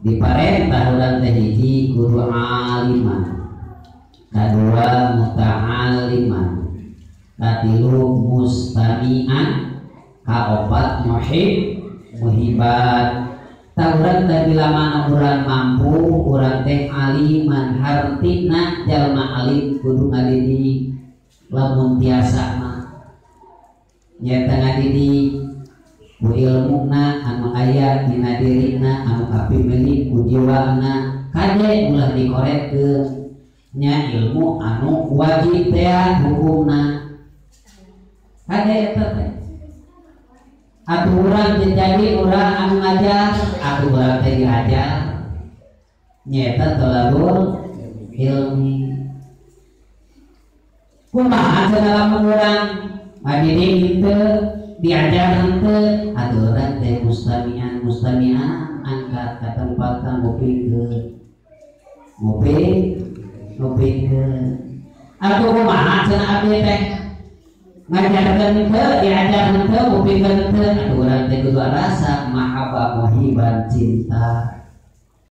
diparentah urang teh hiji kudu aliman, kadua muta'aliman, katilu mustami'an, kaopat muhibat. Tauran teh bila mana urang mampu urang teh aliman hartina jalma alim kudu ngadidi lamun tiasa mah nyata ngadidi ku ilmuna anu aya dina dirina anu kapimilih ku jiwana kade ulah dikorekeun nya ilmu anu wajib teh hukumna kade eta teh. Atuh urang jadi urang anu ngajar, atuh urang teh diajar. Nyata tolabul ilmi. Kumaha cenah lamun urang ngadidik henteu, diajar henteu, atuh urang teh mustami'an angkat ka tempat ngupikeun. Atuh kumaha cenah abdi teh ngajarkeun henteu, diajar henteu, ngupikeun henteu, atuh urang teh kudu rasa mahabbah muhiban cinta.